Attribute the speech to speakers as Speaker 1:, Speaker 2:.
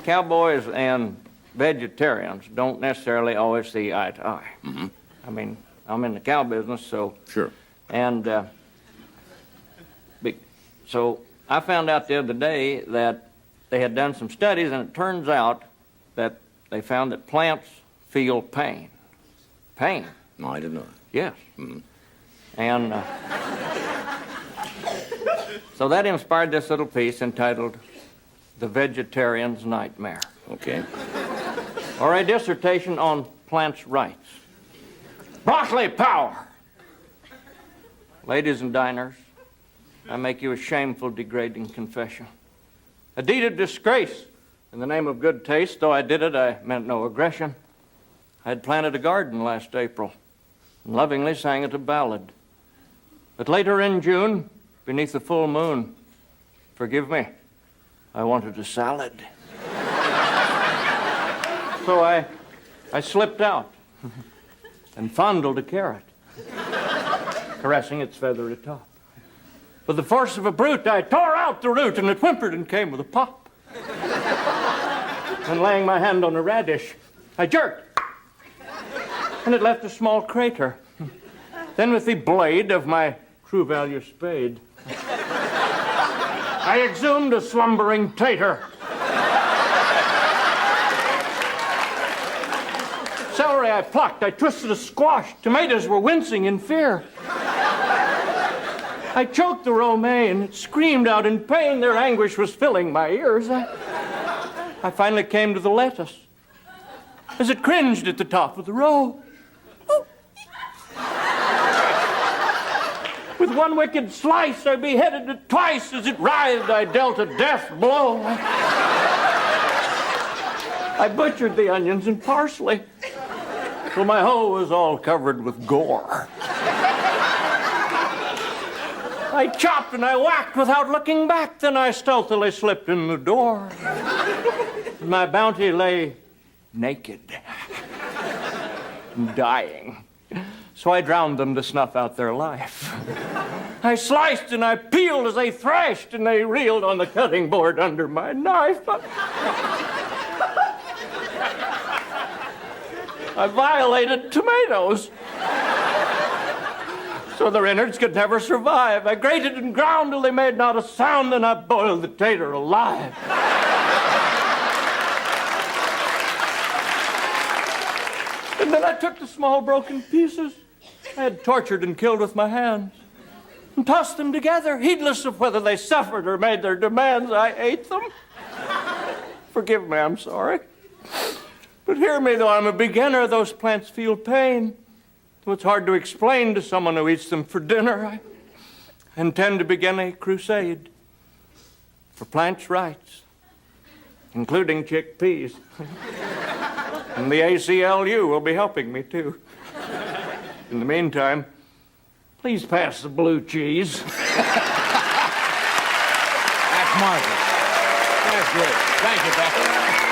Speaker 1: cowboys and vegetarians don't necessarily always see eye to eye.
Speaker 2: Mm-hmm.
Speaker 1: I mean, I'm in the cow business, so...
Speaker 2: Sure.
Speaker 1: And so I found out the other day that they had done some studies, and it turns out that they found that plants feel pain. Pain.
Speaker 2: No, I didn't know that.
Speaker 1: Yes.
Speaker 2: Mm-hmm.
Speaker 1: And so that inspired this little piece entitled The Vegetarian's Nightmare.
Speaker 2: Okay.
Speaker 1: Or a dissertation on plants' rights. Broccoli power! Ladies and diners, I make you a shameful, degrading confession. A deed of disgrace in the name of good taste. Though I did it, I meant no aggression. I had planted a garden last April and lovingly sang it a ballad. But later in June, beneath the full moon, forgive me, I wanted a salad. So I slipped out and fondled a carrot, caressing its feathery top. With the force of a brute, I tore out the root, and it whimpered and came with a pop. And laying my hand on a radish, I jerked, and it left a small crater. Then with the blade of my true value spade, I exhumed a slumbering tater. Celery I plucked, I twisted a squash. Tomatoes were wincing in fear. I choked the romaine, it screamed out in pain. Their anguish was filling my ears. I finally came to the lettuce as it cringed at the top of the row. With one wicked slice, I beheaded it twice. As it writhed, I dealt a death blow. I butchered the onions and parsley till my hoe was all covered with gore. I chopped and I whacked without looking back. Then I stealthily slipped in the door. My bounty lay naked, dying. So I drowned them to snuff out their life. I sliced and I peeled as they thrashed, and they reeled on the cutting board under my knife. I violated tomatoes, so their innards could never survive. I grated and ground till they made not a sound, then I boiled the tater alive. And then I took the small broken pieces I had tortured and killed with my hands and tossed them together, heedless of whether they suffered or made their demands. I ate them. Forgive me, I'm sorry. But hear me, though I'm a beginner, those plants feel pain. Though it's hard to explain to someone who eats them for dinner, I intend to begin a crusade for plants' rights, including chickpeas. And the ACLU will be helping me, too. In the meantime, please pass the blue cheese.
Speaker 2: That's marvelous. That's good. Thank you, Becky.